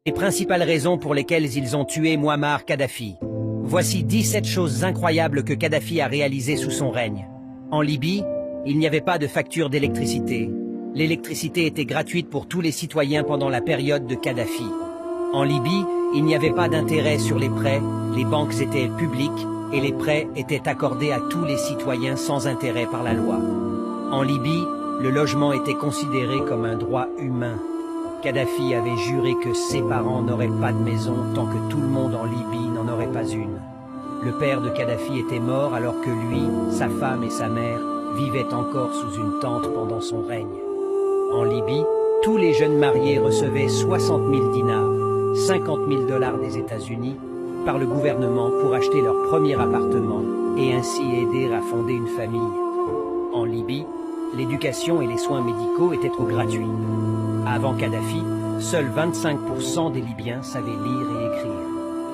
Les principales raisons pour lesquelles ils ont tué Mouammar Kadhafi. Voici 17 choses incroyables que Kadhafi a réalisées sous son règne. En Libye, il n'y avait pas de facture d'électricité. L'électricité était gratuite pour tous les citoyens pendant la période de Kadhafi. En Libye, il n'y avait pas d'intérêt sur les prêts, les banques étaient publiques et les prêts étaient accordés à tous les citoyens sans intérêt par la loi. En Libye, le logement était considéré comme un droit humain. Kadhafi avait juré que ses parents n'auraient pas de maison tant que tout le monde en Libye n'en aurait pas une. Le père de Kadhafi était mort alors que lui, sa femme et sa mère vivaient encore sous une tente pendant son règne. En Libye, tous les jeunes mariés recevaient 60 000 dinars, 50 000 dollars des États-Unis, par le gouvernement pour acheter leur premier appartement et ainsi aider à fonder une famille. En Libye, l'éducation et les soins médicaux étaient trop gratuits. Avant Kadhafi, seuls 25% des Libyens savaient lire et écrire.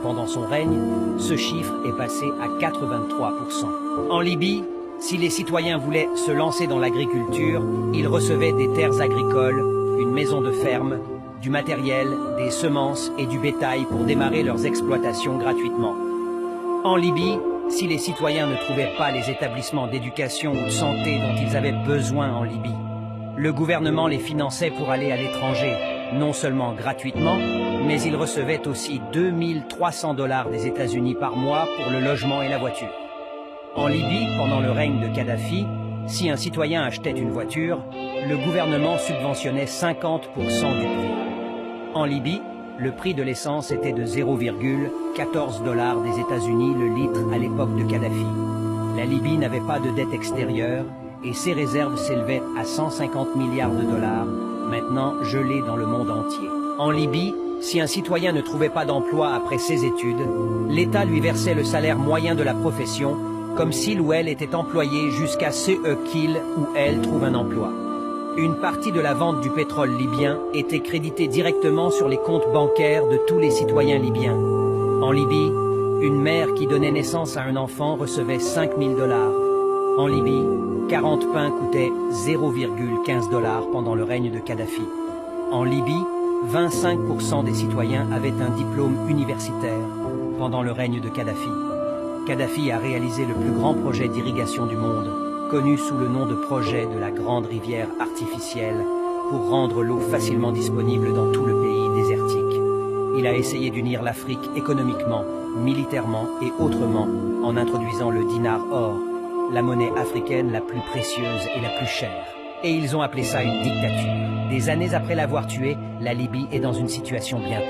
Pendant son règne, ce chiffre est passé à 83%. En Libye, si les citoyens voulaient se lancer dans l'agriculture, ils recevaient des terres agricoles, une maison de ferme, du matériel, des semences et du bétail pour démarrer leurs exploitations gratuitement. En Libye, si les citoyens ne trouvaient pas les établissements d'éducation ou de santé dont ils avaient besoin en Libye, le gouvernement les finançait pour aller à l'étranger, non seulement gratuitement, mais ils recevaient aussi 2300 dollars des États-Unis par mois pour le logement et la voiture. En Libye, pendant le règne de Kadhafi, si un citoyen achetait une voiture, le gouvernement subventionnait 50% du prix. En Libye, le prix de l'essence était de 0,14 dollars des États-Unis le litre à l'époque de Kadhafi. La Libye n'avait pas de dette extérieure et ses réserves s'élevaient à 150 milliards de dollars, maintenant gelées dans le monde entier. En Libye, si un citoyen ne trouvait pas d'emploi après ses études, l'État lui versait le salaire moyen de la profession, comme s'il ou elle était employé jusqu'à ce qu'il ou elle trouve un emploi. Une partie de la vente du pétrole libyen était créditée directement sur les comptes bancaires de tous les citoyens libyens. En Libye, une mère qui donnait naissance à un enfant recevait 5 000 dollars. En Libye, 40 pains coûtaient 0,15 dollars pendant le règne de Kadhafi. En Libye, 25% des citoyens avaient un diplôme universitaire pendant le règne de Kadhafi. Kadhafi a réalisé le plus grand projet d'irrigation du monde, connu sous le nom de projet de la Grande Rivière Artificielle, pour rendre l'eau facilement disponible dans tout le pays désertique. Il a essayé d'unir l'Afrique économiquement, militairement et autrement en introduisant le dinar or, la monnaie africaine la plus précieuse et la plus chère. Et ils ont appelé ça une dictature. Des années après l'avoir tué, la Libye est dans une situation bien